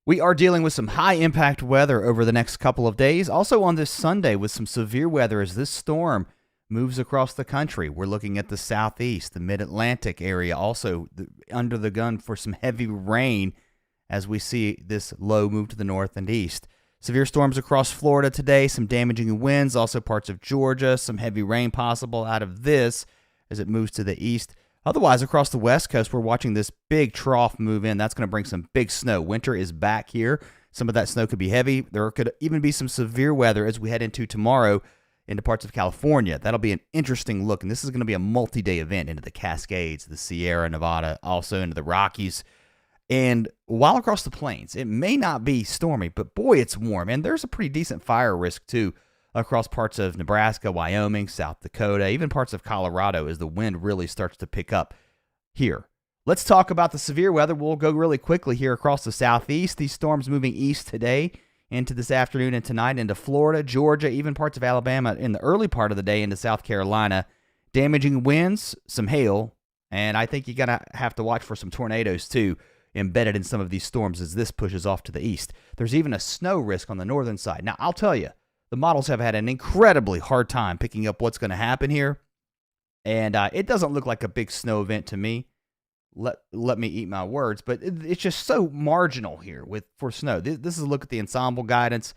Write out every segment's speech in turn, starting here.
We are dealing with some high impact weather over the next couple of days. Also on this Sunday with some severe weather as this storm moves across the country. We're looking at the southeast, the mid-Atlantic area, also under the gun for some heavy rain as we see this low move to the north and east. Severe storms across Florida today, some damaging winds, also parts of Georgia, some heavy rain possible out of this as it moves to the east. Otherwise, across the west coast, we're watching this big trough move in. That's going to bring some big snow. Winter is back here. Some of that snow could be heavy. There could even be some severe weather as we head into tomorrow into parts of California. That'll be an interesting look, and this is going to be a multi-day event into the Cascades, the Sierra Nevada, also into the Rockies. And while across the plains, it may not be stormy, but boy, it's warm. And there's a pretty decent fire risk, too, across parts of Nebraska, Wyoming, South Dakota, even parts of Colorado as the wind really starts to pick up here. Let's talk about the severe weather. We'll go really quickly here across the southeast. These storms moving east today into this afternoon and tonight into Florida, Georgia, even parts of Alabama in the early part of the day into South Carolina. Damaging winds, some hail, and I think you're going to have to watch for some tornadoes too embedded in some of these storms as this pushes off to the east. There's even a snow risk on the northern side. Now, I'll tell you, the models have had an incredibly hard time picking up what's going to happen here, and it doesn't look like a big snow event to me. Let me eat my words, but it's just so marginal here for snow. This is a look at the ensemble guidance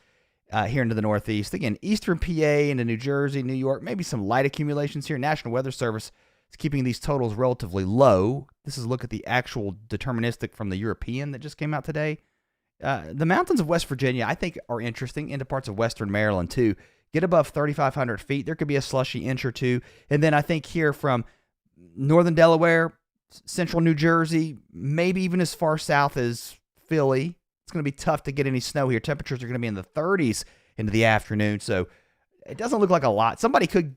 here into the northeast. Again, eastern PA into New Jersey, New York, maybe some light accumulations here. National Weather Service is keeping these totals relatively low. This is a look at the actual deterministic from the European that just came out today. The mountains of West Virginia, I think, are interesting into parts of western Maryland, too. Get above 3,500 feet. There could be a slushy inch or two. And then I think here from northern Delaware, central New Jersey, maybe even as far south as Philly, it's going to be tough to get any snow here. Temperatures are going to be in the 30s into the afternoon, so it doesn't look like a lot. Somebody could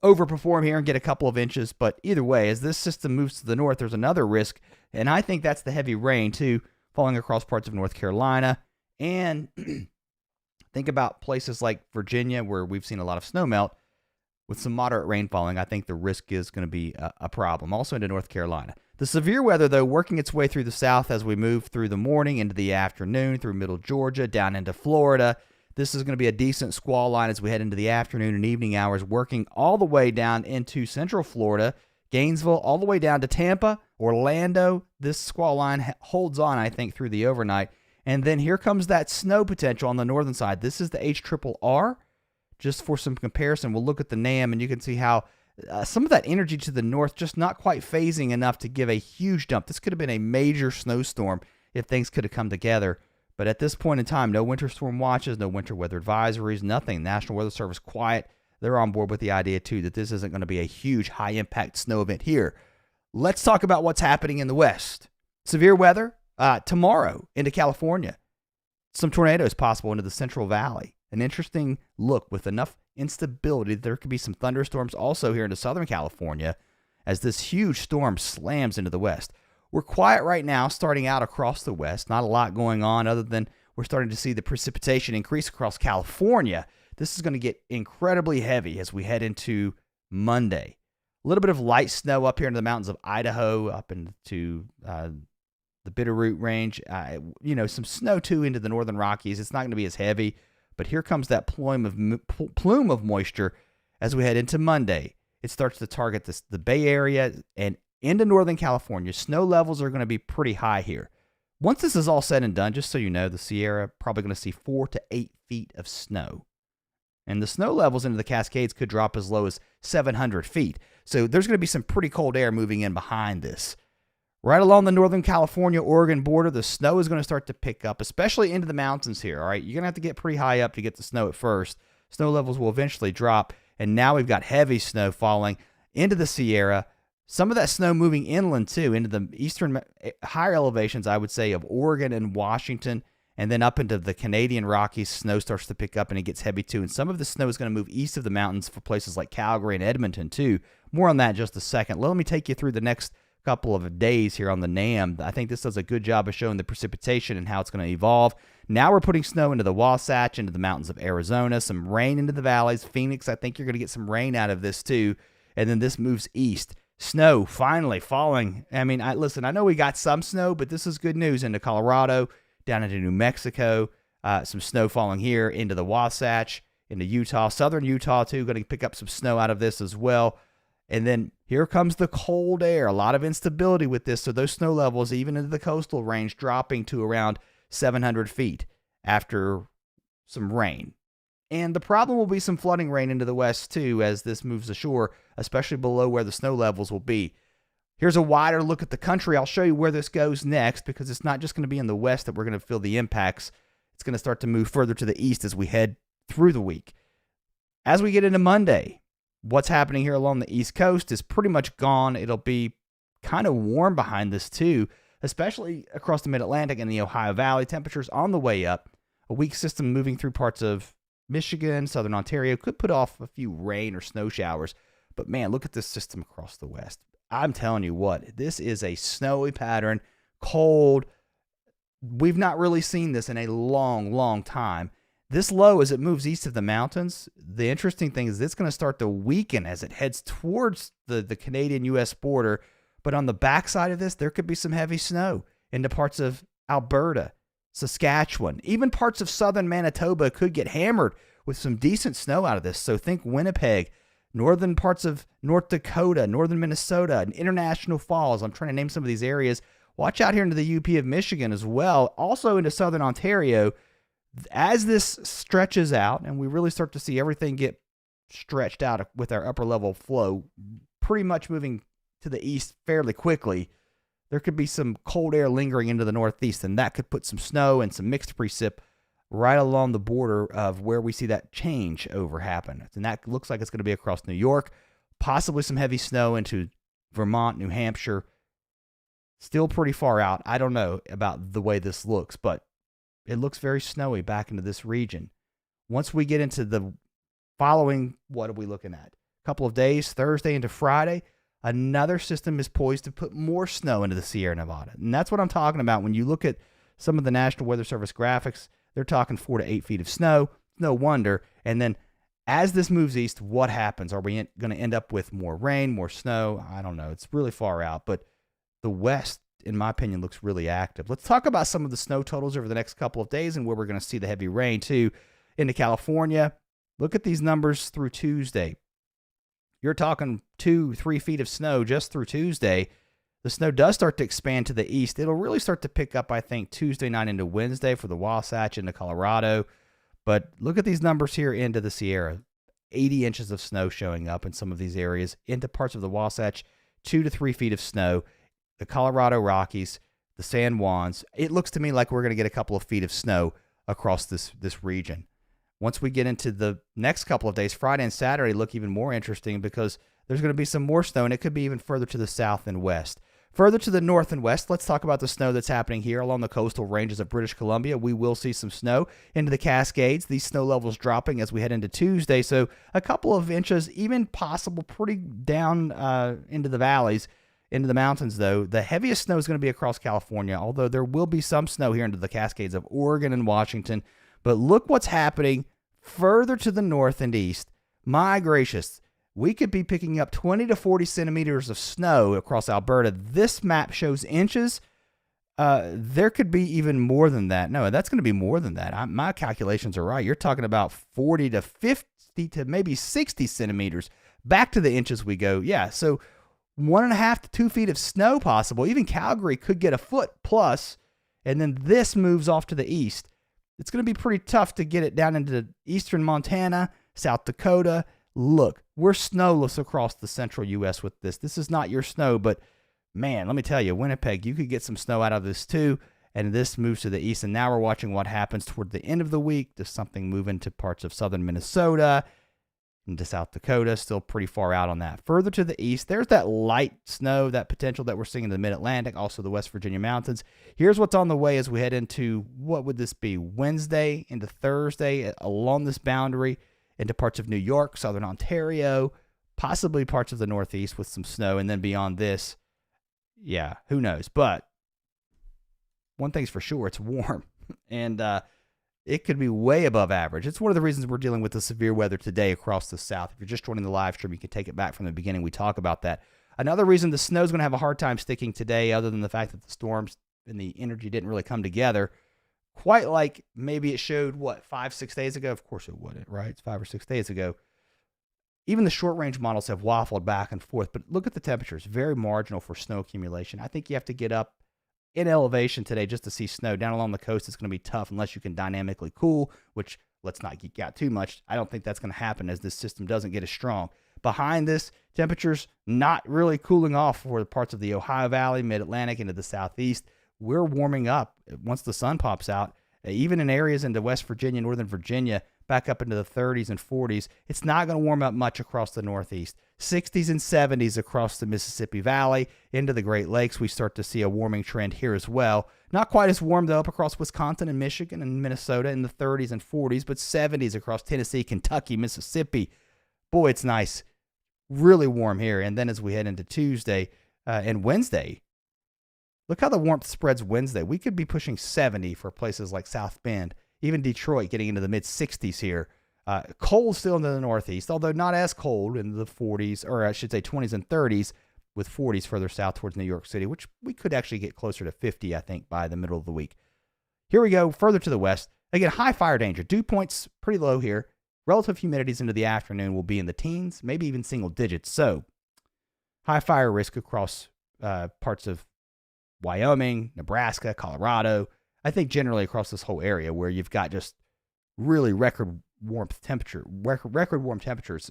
overperform here and get a couple of inches, but either way, as this system moves to the north, there's another risk, and I think that's the heavy rain, too, falling across parts of North Carolina. And think about places like Virginia, where we've seen a lot of snow melt. With some moderate rain falling, I think the risk is going to be a problem. Also into North Carolina. The severe weather, though, working its way through the south as we move through the morning into the afternoon, through middle Georgia, down into Florida. This is going to be a decent squall line as we head into the afternoon and evening hours, working all the way down into central Florida, Gainesville, all the way down to Tampa, Orlando. This squall line holds on, I think, through the overnight. And then here comes that snow potential on the northern side. This is the HRRR. Just for some comparison, we'll look at the NAM, and you can see how some of that energy to the north just not quite phasing enough to give a huge dump. This could have been a major snowstorm if things could have come together. But at this point in time, no winter storm watches, no winter weather advisories, nothing. National Weather Service quiet. They're on board with the idea, too, that this isn't going to be a huge high-impact snow event here. Let's talk about what's happening in the west. Severe weather tomorrow into California. Some tornadoes possible into the Central Valley. An interesting look with enough instability that there could be some thunderstorms also here into Southern California as this huge storm slams into the west. We're quiet right now starting out across the west. Not a lot going on other than we're starting to see the precipitation increase across California. This is going to get incredibly heavy as we head into Monday. A little bit of light snow up here in the mountains of Idaho, up into the Bitterroot Range. Some snow, too, into the northern Rockies. It's not going to be as heavy. But here comes that plume of moisture as we head into Monday. It starts to target the Bay Area and into Northern California. Snow levels are going to be pretty high here. Once this is all said and done, just so you know, the Sierra probably going to see 4 to 8 feet of snow. And the snow levels into the Cascades could drop as low as 700 feet. So there's going to be some pretty cold air moving in behind this. Right along the Northern California-Oregon border, the snow is going to start to pick up, especially into the mountains here, all right? You're going to have to get pretty high up to get the snow at first. Snow levels will eventually drop, and now we've got heavy snow falling into the Sierra. Some of that snow moving inland, too, into the eastern higher elevations, I would say, of Oregon and Washington, and then up into the Canadian Rockies. Snow starts to pick up, and it gets heavy, too. And some of the snow is going to move east of the mountains for places like Calgary and Edmonton, too. More on that in just a second. Let me take you through the next couple of days here on the NAM. I think this does a good job of showing the precipitation and how it's going to evolve. Now we're putting snow into the Wasatch, into the mountains of Arizona, some rain into the valleys. Phoenix, I think you're going to get some rain out of this too. And then this moves east. Snow finally falling. I mean, I know we got some snow, but this is good news into Colorado, down into New Mexico. Some snow falling here into the Wasatch, into Utah, southern Utah too. Going to pick up some snow out of this as well. And then here comes the cold air. A lot of instability with this. So those snow levels, even into the coastal range, dropping to around 700 feet after some rain. And the problem will be some flooding rain into the west too as this moves ashore, especially below where the snow levels will be. Here's a wider look at the country. I'll show you where this goes next because it's not just going to be in the west that we're going to feel the impacts. It's going to start to move further to the east as we head through the week. As we get into Monday, what's happening here along the East Coast is pretty much gone. It'll be kind of warm behind this too, especially across the Mid-Atlantic and the Ohio Valley. Temperatures on the way up. A weak system moving through parts of Michigan, southern Ontario could put off a few rain or snow showers. But man, look at this system across the west. I'm telling you what, this is a snowy pattern, cold. We've not really seen this in a long, long time. This low, as it moves east of the mountains, the interesting thing is it's going to start to weaken as it heads towards the Canadian-U.S. border. But on the backside of this, there could be some heavy snow into parts of Alberta, Saskatchewan. Even parts of southern Manitoba could get hammered with some decent snow out of this. So think Winnipeg, northern parts of North Dakota, northern Minnesota, and International Falls. I'm trying to name some of these areas. Watch out here into the UP of Michigan as well. Also into southern Ontario. As this stretches out and we really start to see everything get stretched out with our upper level flow, pretty much moving to the east fairly quickly, there could be some cold air lingering into the northeast, and that could put some snow and some mixed precip right along the border of where we see that change over happen. And that looks like it's going to be across New York, possibly some heavy snow into Vermont, New Hampshire. Still pretty far out. I don't know about the way this looks, but it looks very snowy back into this region. Once we get into the following, what are we looking at? A couple of days, Thursday into Friday, another system is poised to put more snow into the Sierra Nevada. And that's what I'm talking about. When you look at some of the National Weather Service graphics, they're talking 4 to 8 feet of snow. No wonder. And then as this moves east, what happens? Are we going to end up with more rain, more snow? I don't know. It's really far out. But the west, in my opinion, looks really active. Let's talk about some of the snow totals over the next couple of days and where we're going to see the heavy rain too. Into California, look at these numbers through Tuesday. You're talking 2-3 feet of snow just through Tuesday. The snow does start to expand to the east. It'll really start to pick up, I think, Tuesday night into Wednesday for the Wasatch into Colorado. But look at these numbers here into the Sierra. 80 inches of snow showing up in some of these areas. Into parts of the Wasatch, 2 to 3 feet of snow. The Colorado Rockies, the San Juans. It looks to me like we're going to get a couple of feet of snow across this region. Once we get into the next couple of days, Friday and Saturday look even more interesting because there's going to be some more snow, and it could be even further to the south and west. Further to the north and west, let's talk about the snow that's happening here along the coastal ranges of British Columbia. We will see some snow into the Cascades. These snow levels dropping as we head into Tuesday, so a couple of inches, even possible pretty down into the valleys. Into the mountains, though, the heaviest snow is going to be across California, although there will be some snow here into the Cascades of Oregon and Washington. But look what's happening further to the north and east. My gracious, we could be picking up 20 to 40 centimeters of snow across Alberta. This map shows inches. There could be even more than that. No, that's going to be more than that. My calculations are right. You're talking about 40 to 50 to maybe 60 centimeters. Back to the inches we go. Yeah, so 1.5 to 2 feet of snow possible. Even Calgary could get a foot plus, and then this moves off to the east. It's going to be pretty tough to get it down into eastern Montana, South Dakota. Look, we're snowless across the central U.S. with this. This is not your snow, but man, let me tell you, Winnipeg, you could get some snow out of this too, and this moves to the east, and now we're watching what happens toward the end of the week. Does something move into parts of southern Minnesota, into South Dakota, still pretty far out on that. Further to the east, there's that light snow, that potential that we're seeing in the Mid-Atlantic, also the West Virginia mountains. Here's what's on the way as we head into, what would this be, Wednesday into Thursday along this boundary into parts of New York, southern Ontario, possibly parts of the Northeast with some snow, and then beyond this, yeah, who knows. But one thing's for sure, it's warm, and it could be way above average. It's one of the reasons we're dealing with the severe weather today across the South. If you're just joining the live stream, you can take it back from the beginning. We talk about that. Another reason the snow's going to have a hard time sticking today, other than the fact that the storms and the energy didn't really come together, quite like maybe it showed, 5-6 days ago? Of course it wouldn't, right? It's 5 or 6 days ago. Even the short-range models have waffled back and forth, but look at the temperatures. Very marginal for snow accumulation. I think you have to get up in elevation today just to see snow. Down along the coast, it's going to be tough unless you can dynamically cool, which, let's not geek out too much. I don't think that's going to happen as this system doesn't get as strong. Behind this, temperatures not really cooling off for the parts of the Ohio Valley, Mid-Atlantic, into the southeast. We're warming up once the sun pops out. Even in areas into West Virginia, Northern Virginia, back up into the 30s and 40s. It's not going to warm up much across the Northeast. 60s and 70s across the Mississippi Valley, into the Great Lakes. We start to see a warming trend here as well. Not quite as warm, though, up across Wisconsin and Michigan and Minnesota in the 30s and 40s, but 70s across Tennessee, Kentucky, Mississippi. Boy, it's nice. Really warm here. And then as we head into Tuesday and Wednesday, look how the warmth spreads Wednesday. We could be pushing 70 for places like South Bend. Even Detroit getting into the mid-60s here. Cold still into the Northeast, although not as cold in the 40s, or I should say 20s and 30s, with 40s further south towards New York City, which we could actually get closer to 50, I think, by the middle of the week. Here we go, further to the west. Again, high fire danger. Dew points pretty low here. Relative humidities into the afternoon will be in the teens, maybe even single digits. So, high fire risk across parts of Wyoming, Nebraska, Colorado. I think generally across this whole area where you've got just really record warm temperatures.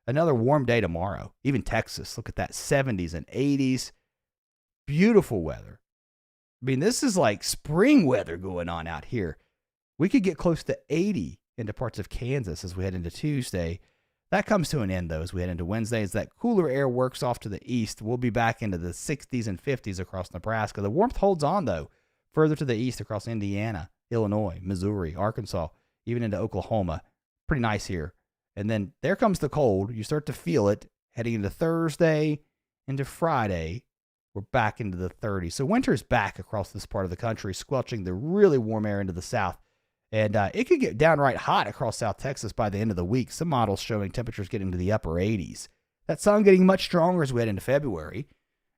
Another warm day tomorrow. Even Texas, look at that, 70s and 80s. Beautiful weather. I mean, this is like spring weather going on out here. We could get close to 80 into parts of Kansas as we head into Tuesday. That comes to an end, though, as we head into Wednesday. As that cooler air works off to the east, we'll be back into the 60s and 50s across Nebraska. The warmth holds on, though, further to the east across Indiana, Illinois, Missouri, Arkansas, even into Oklahoma. Pretty nice here. And then there comes the cold. You start to feel it heading into Thursday, into Friday. We're back into the 30s. So winter's back across this part of the country, squelching the really warm air into the south. And it could get downright hot across South Texas by the end of the week. Some models showing temperatures getting to the upper 80s. That sun getting much stronger as we head into February.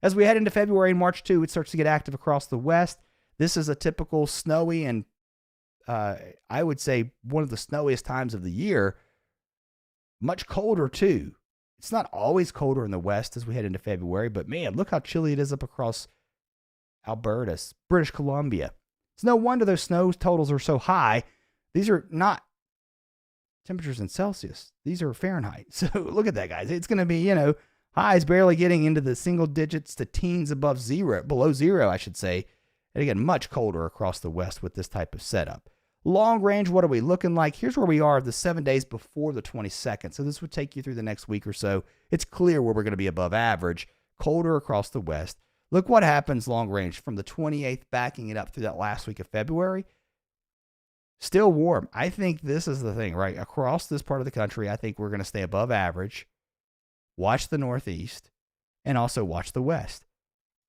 As we head into February and March, too, it starts to get active across the west. This is a typical snowy and I would say one of the snowiest times of the year. Much colder, too. It's not always colder in the west as we head into February, but man, look how chilly it is up across Alberta, British Columbia. It's no wonder those snow totals are so high. These are not temperatures in Celsius. These are Fahrenheit. So look at that, guys. It's going to be, highs barely getting into the single digits to teens below zero, I should say. And again, much colder across the west with this type of setup. Long range, what are we looking like? Here's where we are the 7 days before the 22nd. So this would take you through the next week or so. It's clear where we're going to be above average. Colder across the west. Look what happens long range from the 28th, backing it up through that last week of February. Still warm. I think this is the thing, right? Across this part of the country, I think we're going to stay above average. Watch the Northeast and also watch the West.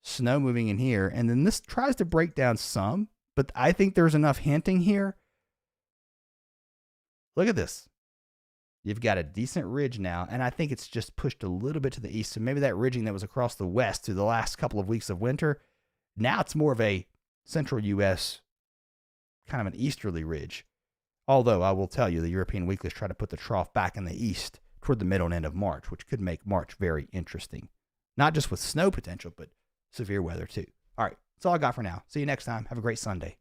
Snow moving in here. And then this tries to break down some, but I think there's enough hinting here. Look at this. You've got a decent ridge now, and I think it's just pushed a little bit to the east. So maybe that ridging that was across the west through the last couple of weeks of winter, now it's more of a central U.S., kind of an easterly ridge. Although I will tell you, the European weeklies try to put the trough back in the east toward the middle and end of March, which could make March very interesting. Not just with snow potential, but severe weather too. All right, that's all I got for now. See you next time. Have a great Sunday.